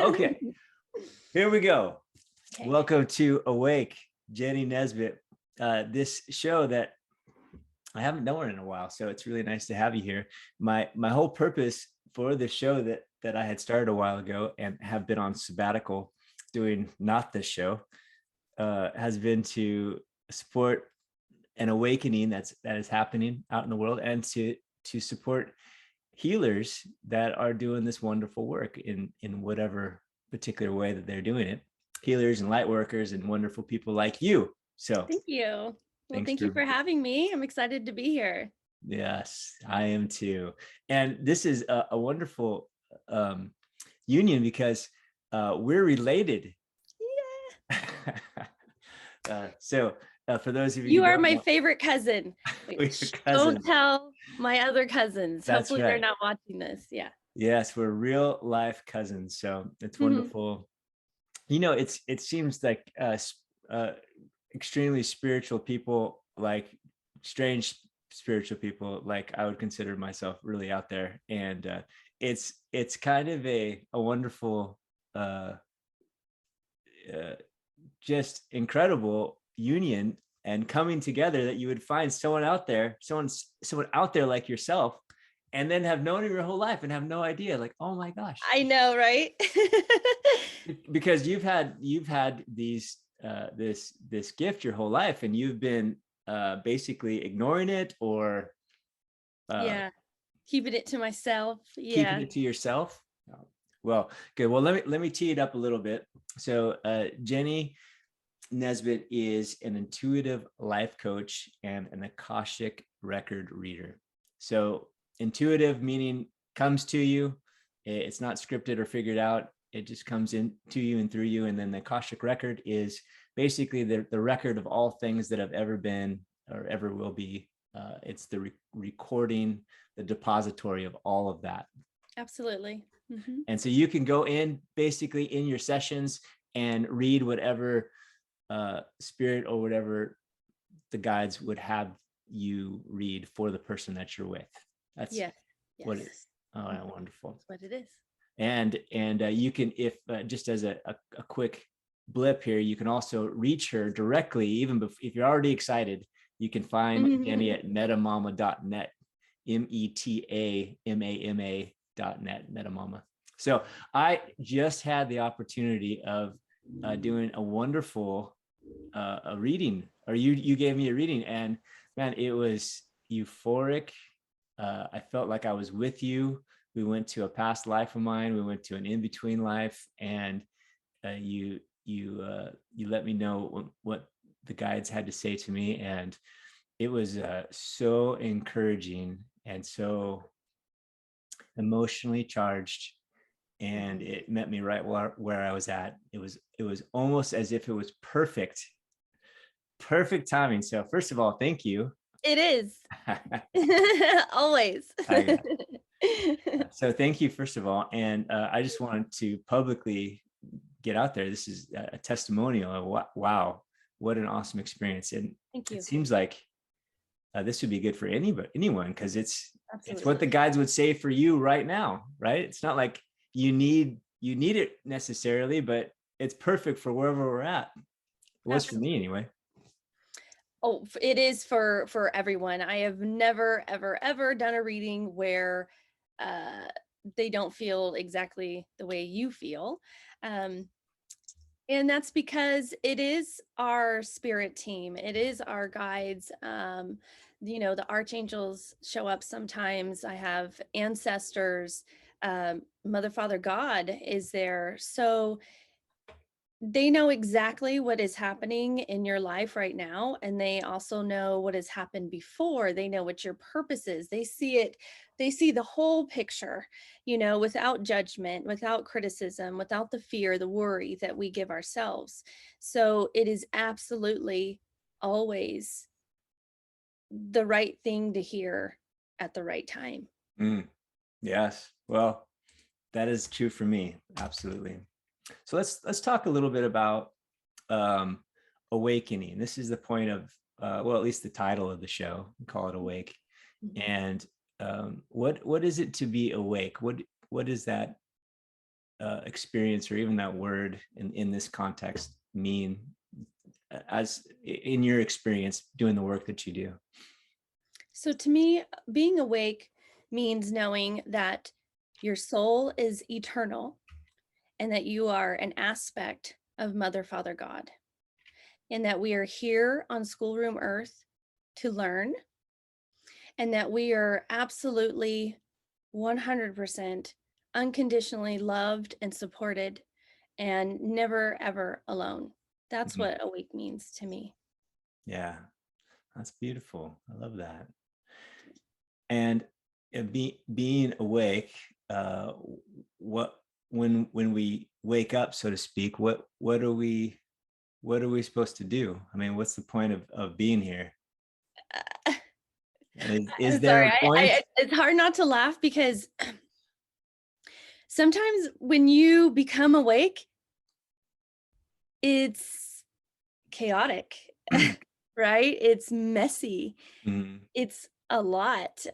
Okay, here we go. Okay. Welcome to Awake, Jenny Nesbit. This show that I haven't done in a while, so it's really nice to have you here. My whole purpose for the show that I had started a while ago and have been on sabbatical doing not this show has been to support an awakening that is happening out in the world, and to support healers that are doing this wonderful work in whatever particular way that they're doing it. Healers and light workers and wonderful people like you. So Thank you. Well, thanks thank you for, for having me. I'm excited to be here. yes, I am too. And this is a wonderful union because we're related. Yeah. For those of you You who are don't my know, favorite cousin. Wait, we're don't cousins. tell my other cousins. That's Hopefully they're right. not watching this. Yeah. Yes, we're real life cousins. So it's wonderful. You know, it seems like extremely spiritual people, like strange spiritual people, like I would consider myself really out there. And it's kind of a wonderful, just incredible union and coming together, that you would find someone out there, someone out there like yourself, and then have known him your whole life and have no idea, like, oh my gosh. I know, right? Because you've had these this gift your whole life, and you've been basically ignoring it, or Yeah. Keeping it to myself. keeping Yeah. it to yourself. Well, good. Well, let me tee it up a little bit. So Jenny Nesbit is an intuitive life coach and an Akashic record reader. So intuitive meaning comes to you. It's not scripted or figured out. It just comes in to you and through you. And then the Akashic record is basically the record of all things that have ever been or ever will be. It's the recording, the depository of all of that. Absolutely. Mm-hmm. And so you can go in basically in your sessions and read whatever spirit or whatever the guides would have you read for the person that you're with. That's what it is. Oh, wonderful. That's what it is. And you can, if just as a quick blip here, you can also reach her directly, even if you're already excited. You can find Jenny at metamama.net, metamama.net, metamama. So I just had the opportunity of doing a wonderful a reading, or you gave me a reading, and man, it was euphoric. I felt like I was with you. We went to a past life of mine. We went to an in-between life, and you let me know what the guides had to say to me, and it was so encouraging and so emotionally charged, and it met me right where I was at. It was almost as if it was perfect timing. So first of all, thank you. It is. Always. So thank you, first of all. And I just wanted to publicly get out there. This is a testimonial of wow, what an awesome experience. And Thank you. It seems like this would be good for anyone, because it's Absolutely. what the guides would say for you right now, right? It's not like you need it necessarily, but it's perfect for wherever we're at. It was for me anyway. Oh, it is for everyone. I have never, ever done a reading where they don't feel exactly the way you feel. And that's because it is our spirit team. It is our guides. You know, the archangels show up sometimes. I have ancestors. Mother, Father, God is there. So they know exactly what is happening in your life right now, and they also know what has happened before. They know what your purpose is. They see it. They see the whole picture, you know, without judgment, without criticism, without the fear, the worry that we give ourselves. So it is absolutely always the right thing to hear at the right time. Yes, well, that is true for me. Absolutely. So let's talk a little bit about awakening. This is the point of well, at least the title of the show. We call it Awake. And what is it to be awake? What does that experience or even that word in this context mean as in your experience doing the work that you do? So to me, being awake means knowing that your soul is eternal and that you are an aspect of Mother, Father, God, and that we are here on schoolroom earth to learn, and that we are absolutely 100% unconditionally loved and supported and never ever alone. That's Mhm. what awake means to me. Yeah, that's beautiful. I love that. And being awake, what when we wake up, so to speak, what are we supposed to do? I mean, what's the point of being here? Is I'm there sorry, a point? it's hard not to laugh because sometimes when you become awake, it's chaotic, right? It's messy. Mhm. It's a lot.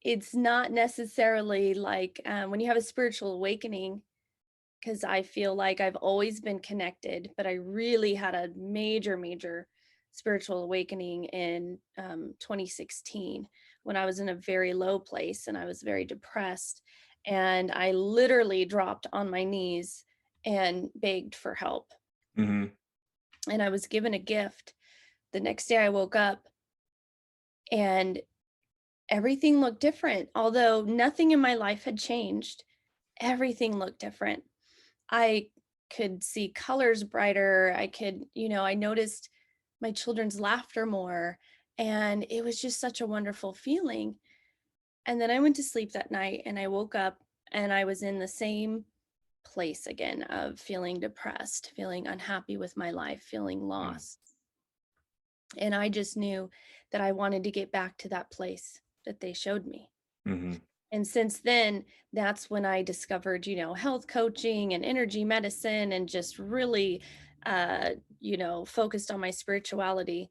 It's not necessarily like when you have a spiritual awakening, because I feel like I've always been connected, but I really had a major spiritual awakening in 2016 when I was in a very low place and I was very depressed. And I literally dropped on my knees and begged for help. Mhm. And I was given a gift. The next day I woke up and everything looked different. Although nothing in my life had changed, everything looked different. I could see colors brighter. I could, I noticed my children's laughter more. And it was just such a wonderful feeling. And then I went to sleep that night and I woke up and I was in the same place again of feeling depressed, feeling unhappy with my life, feeling Mhm. lost. And I just knew that I wanted to get back to that place that they showed me. Mhm. And since then, that's when I discovered, health coaching and energy medicine and just really, focused on my spirituality.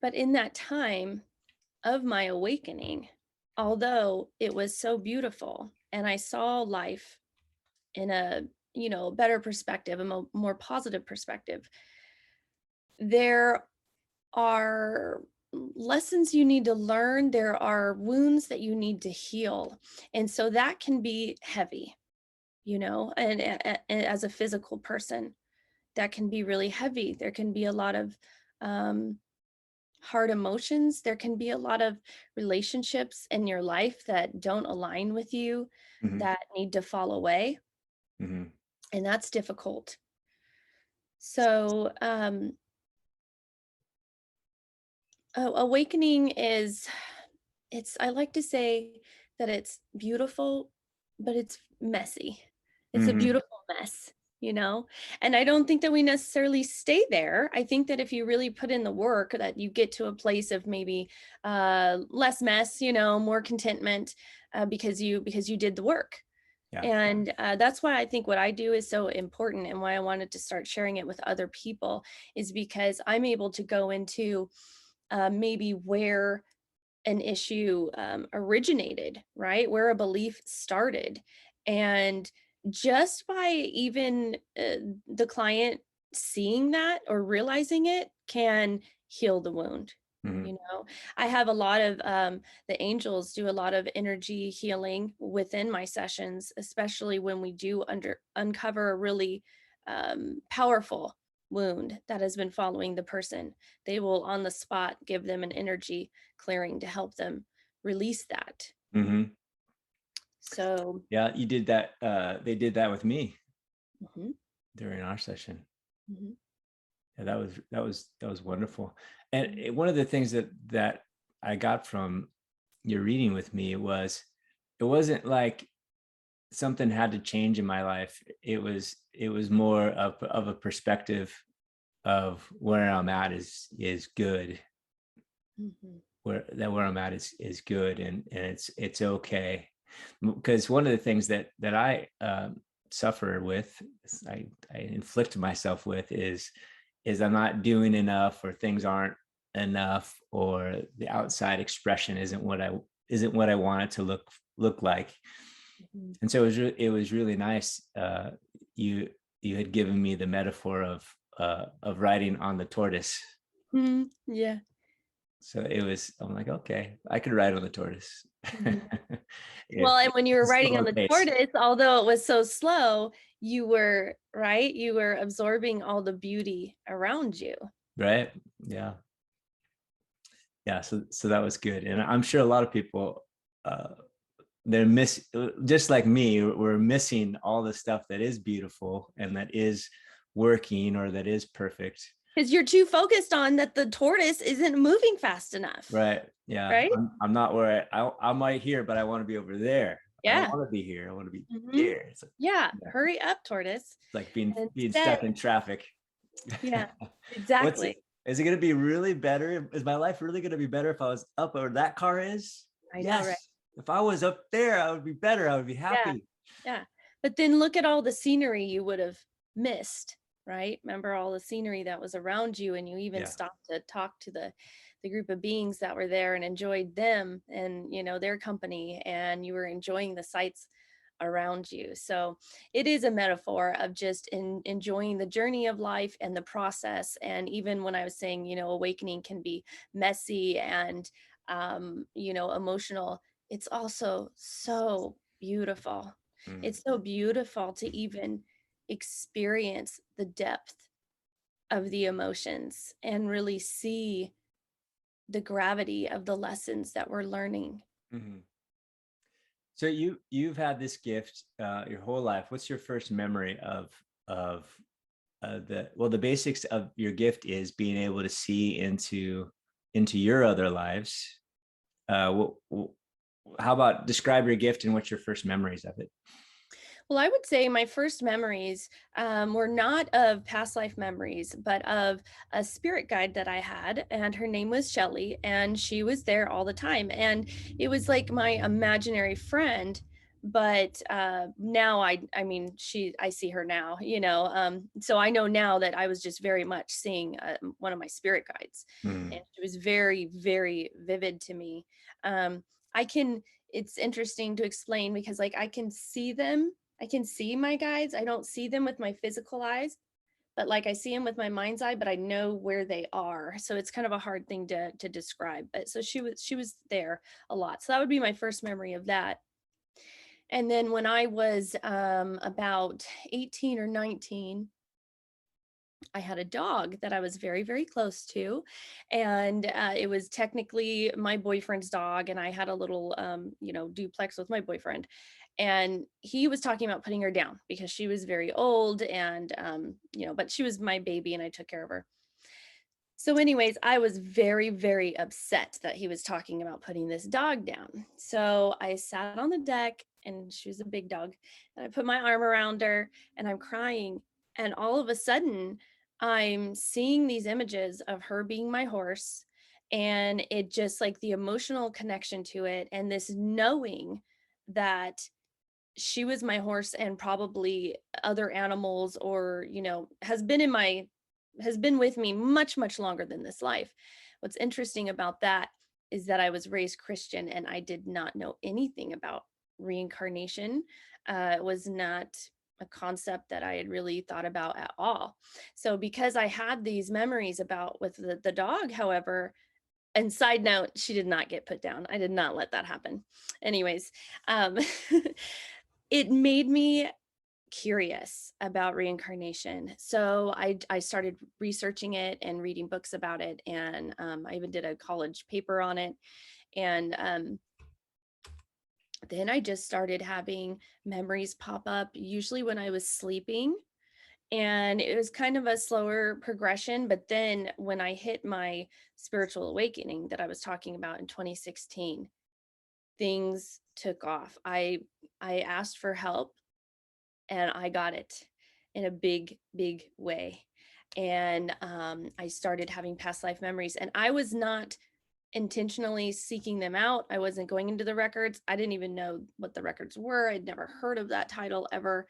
But in that time of my awakening, although it was so beautiful and I saw life in a, better perspective, a more positive perspective, there are lessons you need to learn. There are wounds that you need to heal. And so that can be heavy, and as a physical person, that can be really heavy. There can be a lot of um, hard emotions. There can be a lot of relationships in your life that don't align with you, Mhm. that need to fall away. Mhm. And that's difficult. So, awakening is I like to say that it's beautiful, but it's messy. It's a Mhm. beautiful mess, And I don't think that we necessarily stay there. I think that if you really put in the work, that you get to a place of maybe less mess, more contentment, because you did the work. Yeah. And that's why I think what I do is so important, and why I wanted to start sharing it with other people is because I'm able to go into maybe where an issue originated, right? Where a belief started. And just by even the client seeing that or realizing it can heal the wound. Mhm. You know, I have a lot of the angels do a lot of energy healing within my sessions, especially when we do uncover a really powerful wound that has been following the person. They will on the spot give them an energy clearing to help them release that. Mhm. So, Yeah, you did that. They did that with me mhm, during our session. mhm, Yeah, that was wonderful. And mhm, one of the things that I got from your reading with me was it wasn't like something had to change in my life. It was more of a perspective of where I'm at is good. mhm, Where I'm at is good, and it's okay. Because one of the things that I suffer with, I inflict myself with is I'm not doing enough, or things aren't enough, or the outside expression isn't what I want it to look like. Mhm. And so it was really nice. You you had given me the metaphor of riding on the tortoise. Mhm. Yeah. So it was, I'm like, okay, I could ride on the tortoise. Mhm. If Well, and when you were riding on slower the pace, tortoise, although it was so slow, you were right. You were absorbing all the beauty around you. right? Yeah, yeah. So that was good, and I'm sure a lot of people, uh, they're just like me. We're missing all the stuff that is beautiful and that is working or that is perfect. Because you're too focused on that the tortoise isn't moving fast enough, Right. Yeah. right? I'm not where I'm right here, but I want to be over there. I don't Yeah. want to be here. I want to be Mhm. here. Yeah. Yeah, Hurry up, tortoise. it's like And being instead, stuck in traffic. yeah, What's exactly. it? Is it going to be really better? Is my life really going to be better if I was up where that car is? I know, right? Yes. If I was up there, I would be better. I would be Yeah. happy. Yeah. But then look at all the scenery you would have missed, right? Remember all the scenery that was around you, and you even Yeah. stopped to talk to the group of beings that were there and enjoyed them and their company, and you were enjoying the sights around you. So it is a metaphor of just enjoying the journey of life and the process. And even when I was saying, awakening can be messy and emotional, it's also so beautiful. Mm, It's so beautiful to even experience the depth of the emotions and really see the gravity of the lessons that we're learning. mhm. So you've had this gift your whole life. What's your first memory of the basics of your gift is being able to see into your other lives. How about describe your gift and what's your first memories of it? Well, I would say my first memories were not of past life memories, but of a spirit guide that I had, and her name was Shelly, and she was there all the time, and it was like my imaginary friend. But now I mean, I see her now, so I know now that I was just very much seeing one of my spirit guides, and Mm, she was very, very vivid to me. Um, I can. It's interesting to explain because like I can see my guides. I don't see them with my physical eyes, but like I see them with my mind's eye, but I know where they are. So it's kind of a hard thing to describe. But so she was there a lot. So that would be my first memory of that. And then when I was about 18 or 19, I had a dog that I was very, very close to. And it was technically my boyfriend's dog. And I had a little, duplex with my boyfriend. And he was talking about putting her down because she was very old and, but she was my baby and I took care of her. So, anyways, I was very, very upset that he was talking about putting this dog down. So I sat on the deck, and she was a big dog, and I put my arm around her and I'm crying. And all of a sudden, I'm seeing these images of her being my horse. And it just like the emotional connection to it, and this knowing that she was my horse and probably other animals or has been with me much much longer than this life. What's interesting about that is that I was raised Christian and I did not know anything about reincarnation. It was not a concept that I had really thought about at all. So because I had these memories about with the dog, however, and side note, she did not get put down. I did not let that happen. Anyways, um, it made me curious about reincarnation. So I started researching it and reading books about it, and I even did a college paper on it. And then I just started having memories pop up, usually when I was sleeping. And it was kind of a slower progression. But then when I hit my spiritual awakening that I was talking about in 2016, things took off. I asked for help and I got it in a big, big way. And I started having past life memories, and I was not intentionally seeking them out. I wasn't going into the records. I didn't even know what the records were. I'd never heard of that title ever.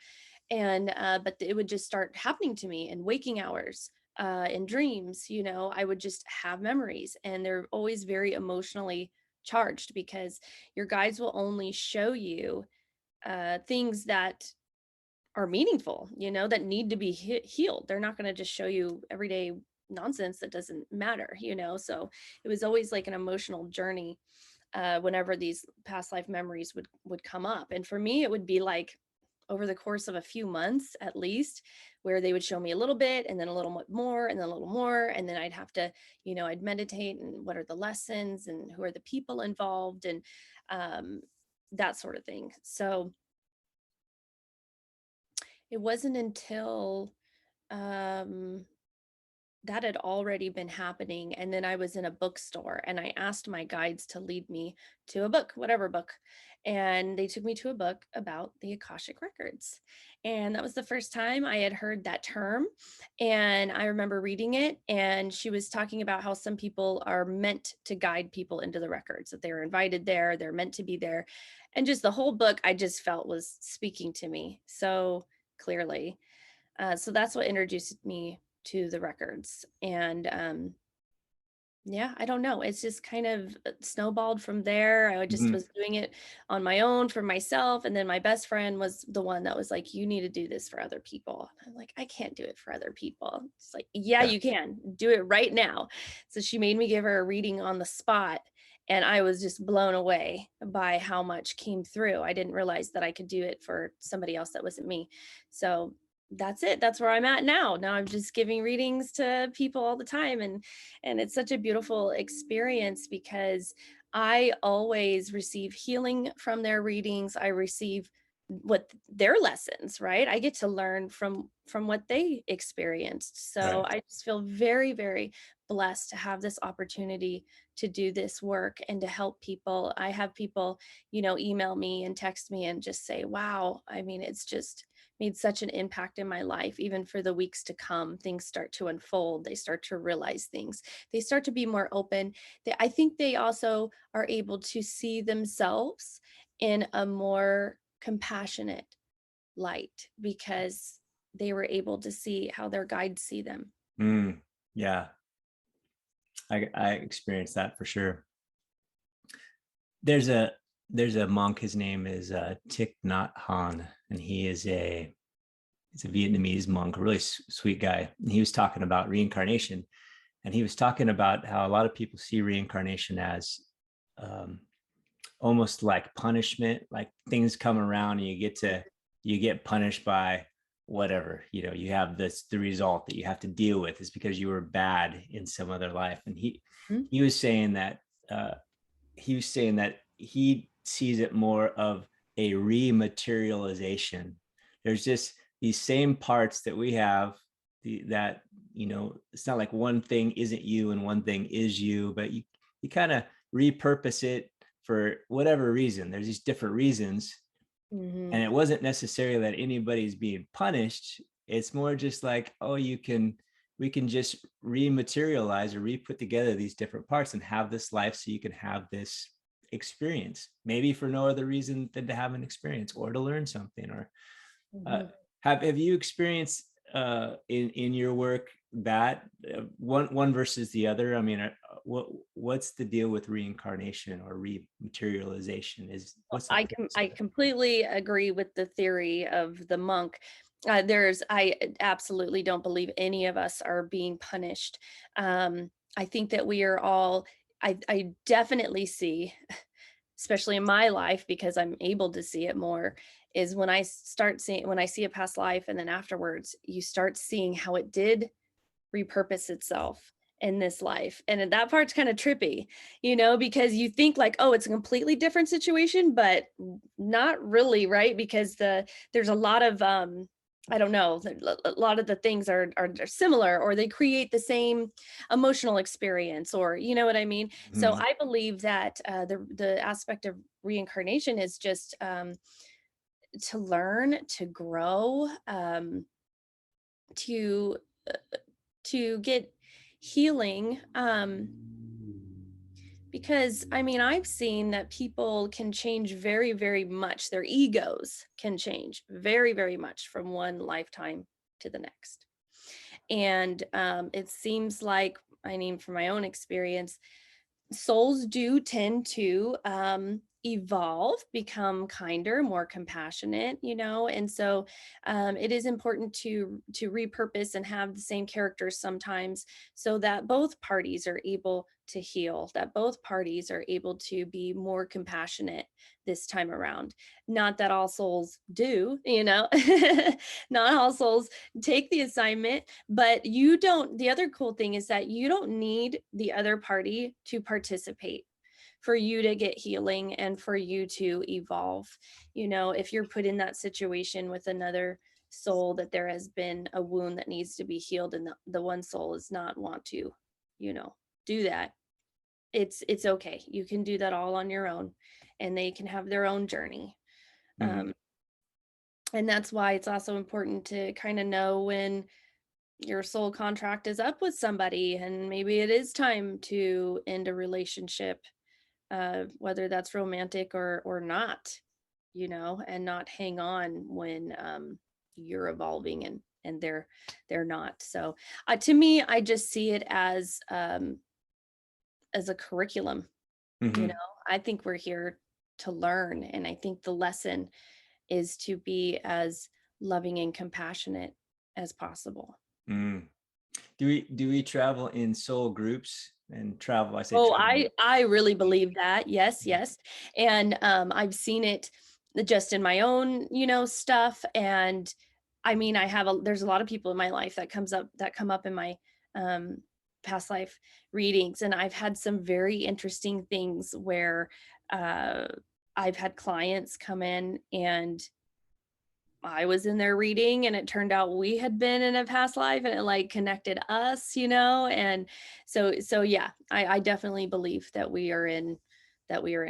And but it would just start happening to me in waking hours, in dreams. I would just have memories, and they're always very emotionally charged because your guides will only show you things that are meaningful, that need to be healed. They're not going to just show you everyday nonsense that doesn't matter. So it was always like an emotional journey whenever these past life memories would come up. And for me, it would be like over the course of a few months at least, where they would show me a little bit and then a little more and then a little more. And then I'd have to, I'd meditate and what are the lessons and who are the people involved and um, that sort of thing. So it wasn't until um, that had already been happening. And then I was in a bookstore and I asked my guides to lead me to a book, whatever book. And they took me to a book about the Akashic Records. And that was the first time I had heard that term. And I remember reading it. And she was talking about how some people are meant to guide people into the records, that they were invited there, they're meant to be there. And just the whole book, I just felt was speaking to me so clearly. So that's what introduced me to the records. And yeah, I don't know. It's just kind of snowballed from there. I just Mhm. was doing it on my own for myself. And then my best friend was the one that was like, you need to do this for other people. I'm like, I can't do it for other people. It's like, yeah, Yeah. you can do it right now. So she made me give her a reading on the spot. And I was just blown away by how much came through. I didn't realize that I could do it for somebody else that wasn't me. So that's it. That's where I'm at now. Now I'm just giving readings to people all the time. And it's such a beautiful experience because I always receive healing from their readings. I receive what their lessons, right? I get to learn from what they experienced. So Right. I just feel very, very blessed to have this opportunity to do this work and to help people. I have people, email me and text me and just say, wow, I mean, it's just made such an impact in my life. Even for the weeks to come, things start to unfold. They start to realize things. They start to be more open. I think they also are able to see themselves in a more compassionate light because they were able to see how their guides see them. Mm, yeah. I experienced that for sure. There's a there's a monk. His name is Thich Nhat Hanh, and he's a Vietnamese monk, a really sweet guy. And he was talking about reincarnation, and he was talking about how a lot of people see reincarnation as um, almost like punishment, like things come around and you get punished by whatever, you have the result that you have to deal with is because you were bad in some other life. And Mhm. he was saying that uh, he sees it more of a rematerialization. There's just these same parts that we have, that it's not like one thing isn't you and one thing is you, but you kind of repurpose it for whatever reason. There's these different reasons, and Mhm. it wasn't necessarily that anybody's being punished. It's more just like, oh, we can just rematerialize or re-put together these different parts and have this life so you can have this experience, maybe for no other reason than to have an experience or to learn something. Or uh, Mhm. have you experienced in your work that one versus the other? I mean, what's the deal with reincarnation or rematerialization? Is What's the purpose I of it? completely agree with the theory of the monk. I absolutely don't believe any of us are being punished. I think that we are all, I definitely see, especially in my life, because I'm able to see it more, is when I see a past life and then afterwards, you start seeing how it did repurpose itself in this life. And that part's kind of trippy, because you think like, oh, it's a completely different situation, but not really, right? Because there's a lot of I don't know, a lot of the things are similar, or they create the same emotional experience, or you know what I mean? So Mhm. I believe that the aspect of reincarnation is just to learn, to grow, to to get healing, because I mean, I've seen that people can change very, very much. Their egos can change very, very much from one lifetime to the next. And it seems like, I mean, from my own experience, souls do tend to evolve, become kinder, more compassionate, and so it is important to repurpose and have the same characters sometimes, so that both parties are able to heal, that both parties are able to be more compassionate this time around. Not that all souls do, not all souls take the assignment, but you don't. The other cool thing is that you don't need the other party to participate for you to get healing and for you to evolve. If you're put in that situation with another soul, that there has been a wound that needs to be healed, and the one soul does not want to, do that, it's okay. You can do that all on your own, and they can have their own journey. Mm-hmm. um, and that's why it's also important to kind of know when your soul contract is up with somebody, and maybe it is time to end a relationship, whether that's romantic or not, and not hang on when you're evolving and they're not. So to me, I just see it as a curriculum. you Mm-hmm. know I think we're here to learn, and I think the lesson is to be as loving and compassionate as possible. Mm. Do we travel in soul groups and travel? I say Oh, travel. I really believe that. Yes, yes. And I've seen it just in my own, stuff. And I mean, there's a lot of people in my life that come up in my um past life readings. And I've had some very interesting things where uh I've had clients come in, and I was in there reading, and it turned out we had been in a past life, and it like connected us, and so yeah, I definitely believe that we are in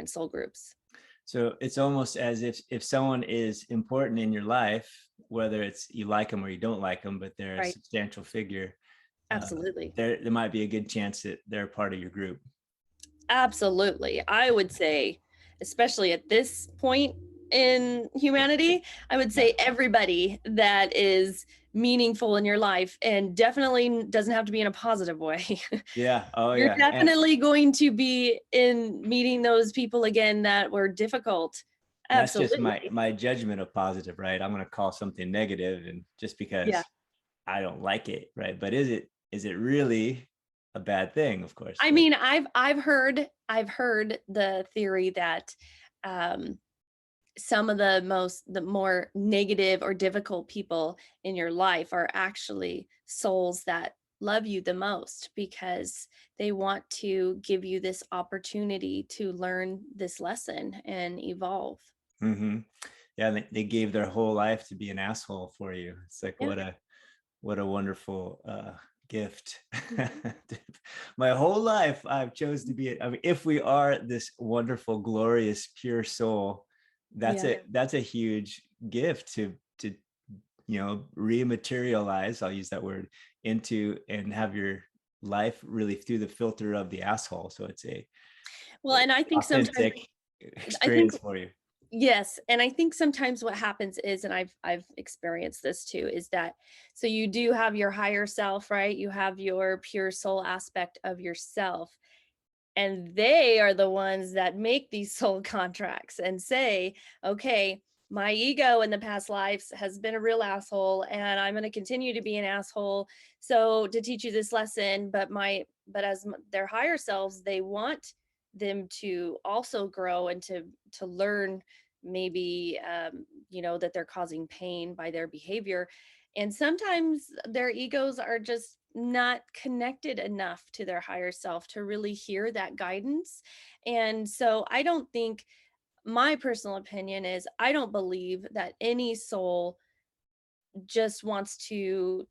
soul groups. So it's almost as if someone is important in your life, whether it's you like them or you don't like them, but they're a Right. substantial figure, Absolutely. there might be a good chance that they're part of your group. Absolutely. I would say, especially at this point in humanity, I would Yeah. say everybody that is meaningful in your life, and definitely doesn't have to be in a positive way. Yeah. Oh You're yeah. And definitely going to be in meeting those people again that were difficult. that's just my Absolutely. my judgment of positive, right? I'm going to call something negative, and just Yeah. because I don't like it, right? But is it really a bad thing? Of course. I Like, mean, I've heard the theory that um some of the more negative or difficult people in your life are actually souls that love you the most, because they want to give you this opportunity to learn this lesson and evolve. mm-hmm. Yeah, they gave their whole life to be an asshole for you. It's like Yeah. what a wonderful gift. My whole life I've chose to be, I mean, if we are this wonderful, glorious, pure soul, that's Yeah. a huge gift to rematerialize, I'll use that word, into, and have your life really through the filter of the asshole. So it's a Well, and I think sometimes authentic I think experience for you. yes, and I think sometimes what happens is, and I've experienced this too, is that so you do have your higher self, right? You have your pure soul aspect of yourself, and they are the ones that make these soul contracts and say, okay, my ego in the past lives has been a real asshole, and I'm going to continue to be an asshole, so to teach you this lesson. But as their higher selves, they want them to also grow and to learn, maybe that they're causing pain by their behavior, and sometimes their egos are just not connected enough to their higher self to really hear that guidance. And so I don't think, my personal opinion is, I don't believe that any soul just wants to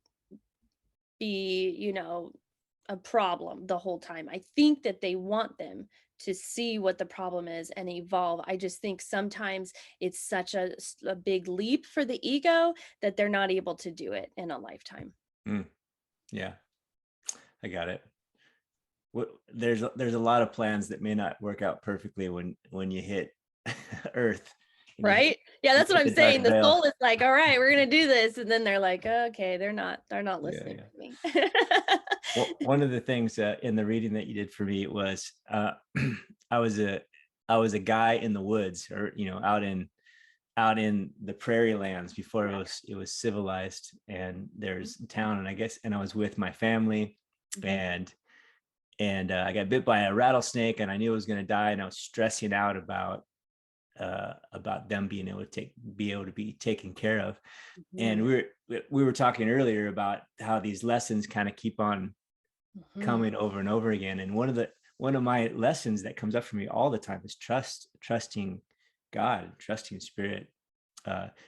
be, a problem the whole time. I think that they want them to see what the problem is and evolve. I just think sometimes it's such a big leap for the ego that they're not able to do it in a lifetime. Mm, yeah, I got it. There's a lot of plans that may not work out perfectly when you hit Earth, and Right? Yeah, you that's what hit I'm the dark saying. The veil. soul is like, all right, we're gonna do this. And then they're like, okay, they're not Yeah, listening yeah. to me. Well, one of the things in the reading that you did for me was I was I was a guy in the woods, or out in the prairie lands before it was civilized, and there's a town, and I was with my family, and I got bit by a rattlesnake, and I knew I was going to die, and I was stressing out about them being able to be taken care of. And we were talking earlier about how these lessons kind of keep on coming over and over again. And one of my lessons that comes up for me all the time is trusting God, trusting spirit,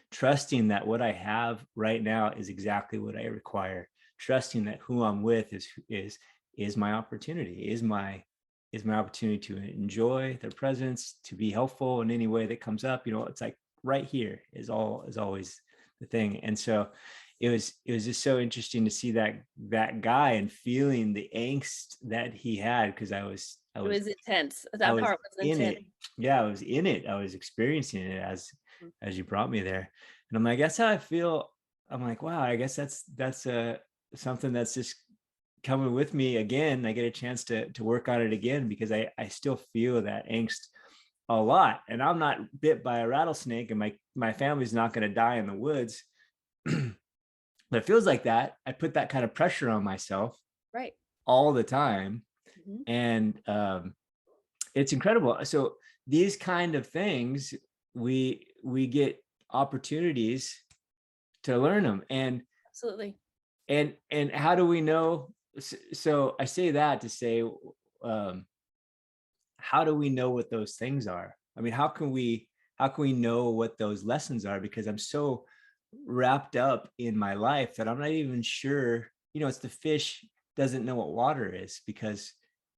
trusting that what I have right now is exactly what I require, trusting that who I'm with is my opportunity, is my opportunity to enjoy their presence, to be helpful in any way that comes up. It's like right here is always the thing. And so it was just so interesting to see that guy and feeling the angst that he had, because it was intense. That part was intense. I was in it. I was experiencing it as you brought me there. And I'm like, that's how I feel. I'm like, wow, I guess that's something that's just coming with me again. I get a chance to work on it again, because I still feel that angst a lot. And I'm not bit by a rattlesnake, and my family's not going to die in the woods. But it feels like that. I put that kind of pressure on myself right all the time. And it's incredible. So these kind of things, we get opportunities to learn them. And absolutely. And how do we know? So I say that to say, how do we know what those things are? I mean, how can we know what those lessons are? Because I'm so wrapped up in my life that I'm not even sure. It's the fish doesn't know what water is, because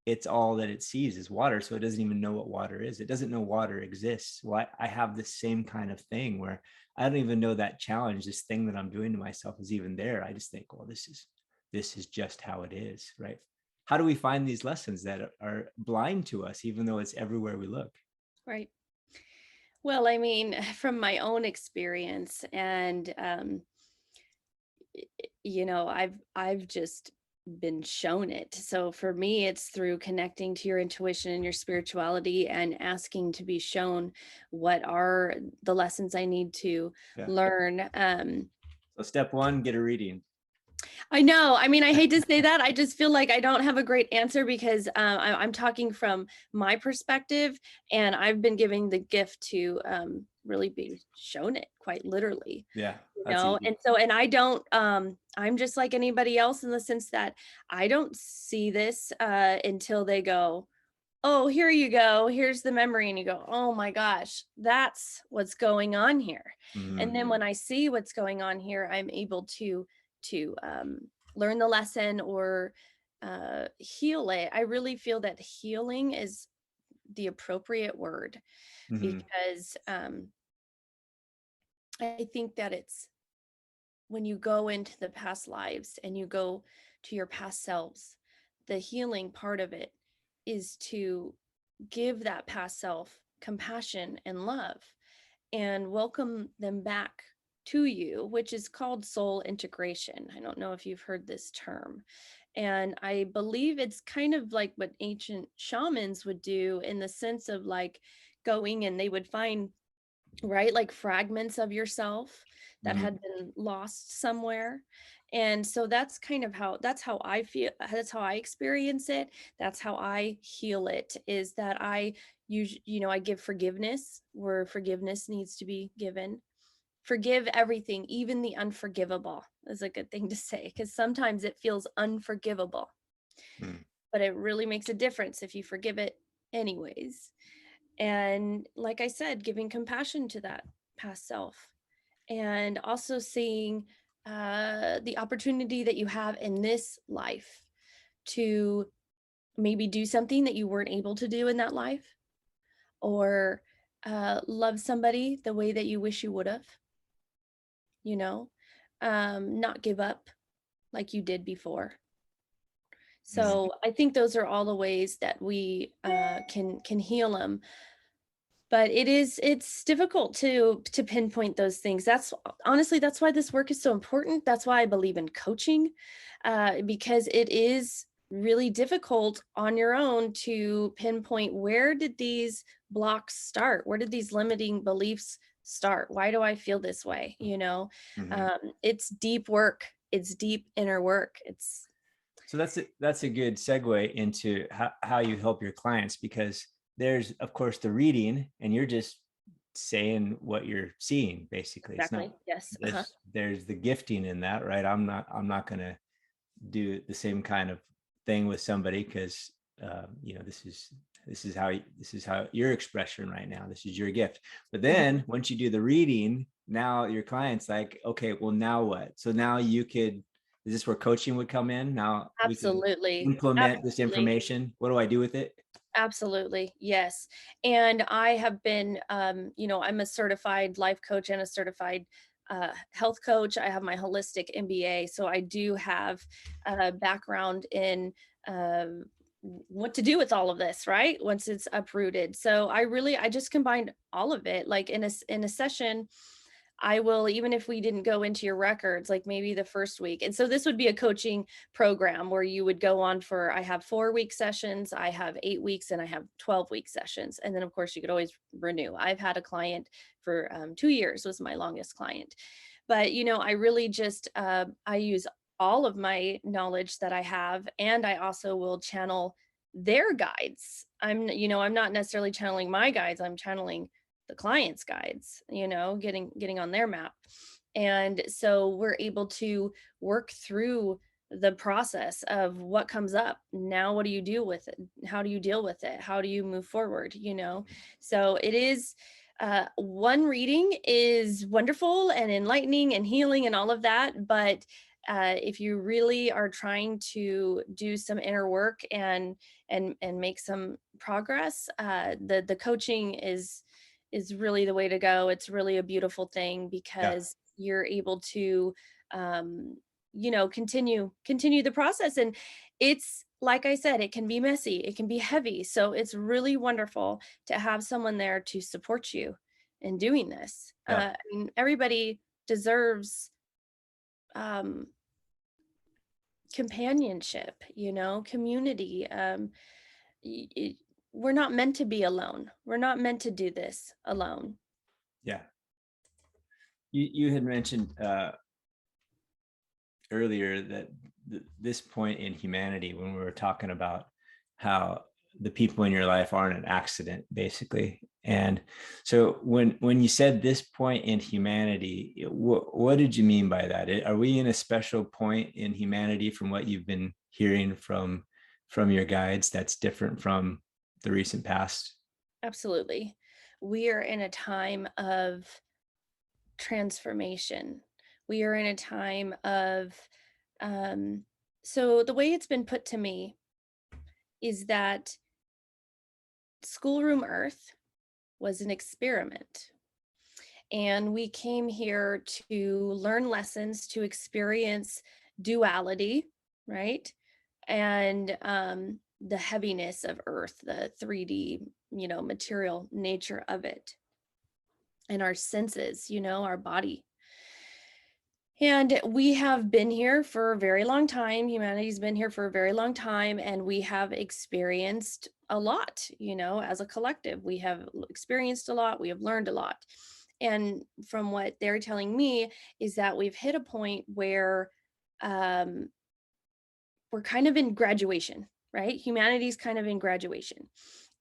it's all that it sees is water. So it doesn't even know what water is. It doesn't know water exists. Well, I have the same kind of thing where I don't even know that challenge, this thing that I'm doing to myself, is even there. I just think, well, this is just how it is, right? How do we find these lessons that are blind to us, even though it's everywhere we look? Right. Well, I mean, from my own experience, and I've just been shown it. So for me, it's through connecting to your intuition and your spirituality, and asking to be shown what are the lessons I need to learn. So step one, get a reading. I know. I mean, I hate to say that. I just feel like I don't have a great answer, because I'm talking from my perspective, and I've been giving the gift to really be shown it, quite literally. Yeah. And I don't, I'm just like anybody else, in the sense that I don't see this until they go, oh, here you go, here's the memory, and you go, oh my gosh, that's what's going on here. And then when I see what's going on here, I'm able to learn the lesson, or heal it. I really feel that healing is the appropriate word, because I think that it's when you go into the past lives and you go to your past selves, the healing part of it is to give that past self compassion and love, and welcome them back to you, which is called soul integration. I don't know if you've heard this term. And I believe it's kind of like what ancient shamans would do, in the sense of like going and they would find, right, like fragments of yourself that had been lost somewhere. And so that's kind of that's how I feel, that's how I experience it, that's how I heal it, is that I I give forgiveness where forgiveness needs to be given. Forgive everything, even the unforgivable, is a good thing to say, because sometimes it feels unforgivable, but it really makes a difference if you forgive it anyways. And like I said, giving compassion to that past self, and also seeing the opportunity that you have in this life to maybe do something that you weren't able to do in that life, or love somebody the way that you wish you would have, not give up like you did before. So I think those are all the ways that we can heal them. But it's difficult to pinpoint those things. That's honestly, that's why this work is so important. That's why I believe in coaching, because it is really difficult on your own to pinpoint, where did these blocks start? Where did these limiting beliefs start? Why do I feel this way? Mhm. It's deep work. It's deep inner work. It's So that's a good segue into how you help your clients, because there's of course the reading, and you're just saying what you're seeing. Basically, it's not exactly, yes. there's the gifting in that, right? I'm not going to do the same kind of thing with somebody, because this is how your expression right now, this is your gift. But then once you do the reading, now your client's like, okay, well, now what? So now you could, is this where coaching would come in? Now we can Absolutely. implement this Absolutely. information. What do I do with it? Absolutely. Yes. And I have been, I'm a certified life coach and a certified health coach. I have my holistic MBA. So I do have a background in um, what to do with all of this, right? Once it's uprooted. So I just combined all of it. Like in a session, I will, even if we didn't go into your records, like maybe the first week. And so this would be a coaching program where you would go on for, I have 4 week sessions, I have 8 weeks, and I have 12 week sessions. And then of course you could always renew. I've had a client for 2 years, was my longest client. But, I really just, I use all of my knowledge that I have, and I also will channel their guides. I'm not necessarily channeling my guides, I'm channeling the client's guides, getting on their map. And so we're able to work through the process of what comes up. Now, what do you do with it? How do you deal with it? How do you move forward? So it is, one reading is wonderful and enlightening and healing and all of that. But if you really are trying to do some inner work and make some progress, the coaching is really the way to go. It's really a beautiful thing Yeah. because you're able to um continue the process. And it's, like I said, it can be messy, it can be heavy. So it's really wonderful to have someone there to support you in doing this. Yeah. Everybody deserves um companionship, community. y- y- we're not meant to be alone. We're not meant to do this alone. Yeah. You had mentioned earlier that this point in humanity, when we were talking about how the people in your life aren't an accident, basically. And so when you said this point in humanity, what did you mean by that? Are we in a special point in humanity from what you've been hearing from your guides that's different from the recent past? Absolutely. We are in a time of transformation. We are in a time of, um, so the way it's been put to me is that schoolroom Earth was an experiment. And we came here to learn lessons, to experience duality, right? And the heaviness of Earth, the 3D, material nature of it, and our senses, our body. And we have been here for a very long time. Humanity's been here for a very long time, and we have experienced a lot, as a collective. We have experienced a lot, we have learned a lot. And from what they're telling me is that we've hit a point where um, we're kind of in graduation, right? Humanity's kind of in graduation.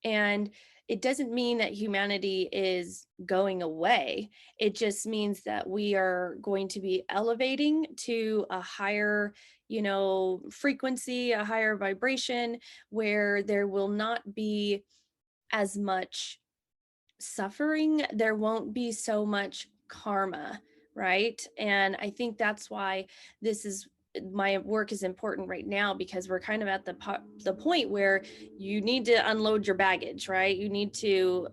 And it doesn't mean that humanity is going away. It just means that we are going to be elevating to a higher, frequency, a higher vibration, where there will not be as much suffering. There won't be so much karma, right? And I think that's why this is, my work is important right now, because we're kind of at the point where you need to unload your baggage, right? You need to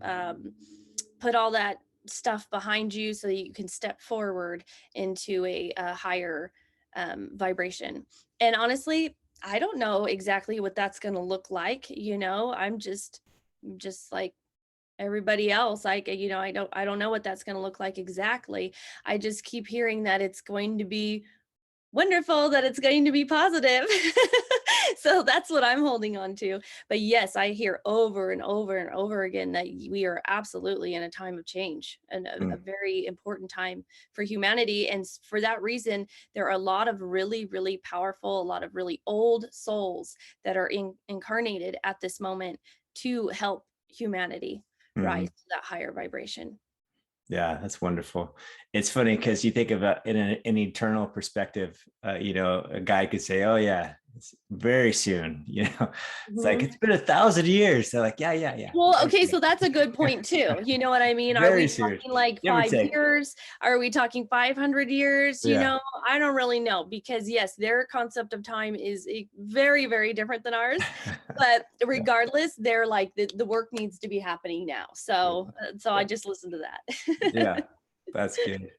put all that stuff behind you so that you can step forward into a higher vibration. And honestly, I don't know exactly what that's going to look like. I'm just like everybody else. I don't know what that's going to look like exactly. I just keep hearing that it's going to be wonderful, that it's going to be positive. So that's what I'm holding on to. But yes, I hear over and over and over again that we are absolutely in a time of change, and a Mm, very important time for humanity. And for that reason, there are a lot of really, really powerful, a lot of really old souls that are incarnated at this moment to help humanity rise mhm. to that higher vibration. Yeah, that's wonderful. It's funny because you think about in an eternal perspective, a guy could say, "Oh yeah, it's very soon." It's like Mhm. it's been 1,000 years. They're like, "Yeah, yeah, yeah, Well, very okay, soon, so that's a good point too. You know what I mean? Are very we soon, talking like give or 5 take." years? Are we talking 500 years? Yeah, I don't really know, because yes, their concept of time is very, very different than ours. But yeah, regardless, they're like the work needs to be happening now. So I yeah, just listen to yeah. that. That's good.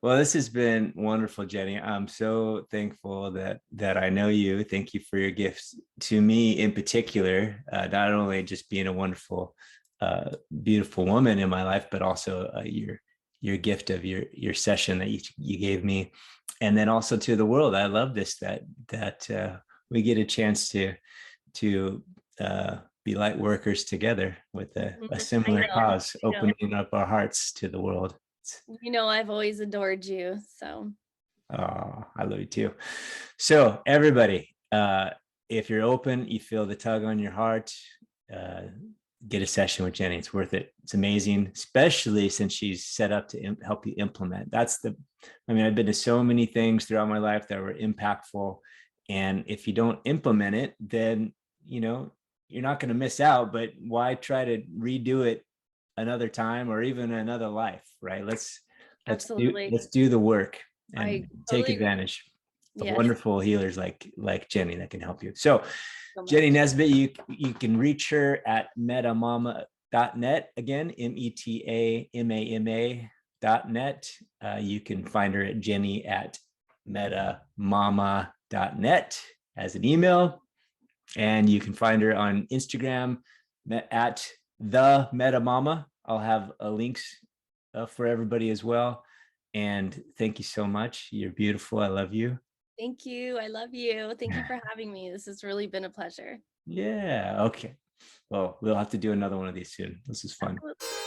Well, this has been wonderful, Jenny. I'm so thankful that I know you. Thank you for your gifts to me in particular, not only just being a wonderful, beautiful woman in my life, but also your gift of your session that you gave me, and then also to the world. I love this that we get a chance to be light workers together with a Mhm. I similar know. cause, I know. opening up our hearts to the world. I've always adored you. So Oh, I love you too. So everybody, if you're open, you feel the tug on your heart, uh, get a session with Jenny. It's worth it. It's amazing, especially since she's set up to help you implement. I've been to so many things throughout my life that were impactful. And if you don't implement it, then, you're not going to miss out, but why try to redo it another time or even another life, right? absolutely. Let's do the work I and take totally agree. advantage of Yes, wonderful healers like Jenny that can help you. So so Jenny much. Nesbit, you can reach her at metamama.net. Again, metamama.net. You can find her at Jenny at metamama.net as an email. And you can find her on Instagram at the metamama. I'll have links for everybody as well. And thank you so much. You're beautiful. I love you. Thank you. I love you. Thank you for having me. This has really been a pleasure. Yeah. Okay. Well, we'll have to do another one of these soon. This is fun. Absolutely.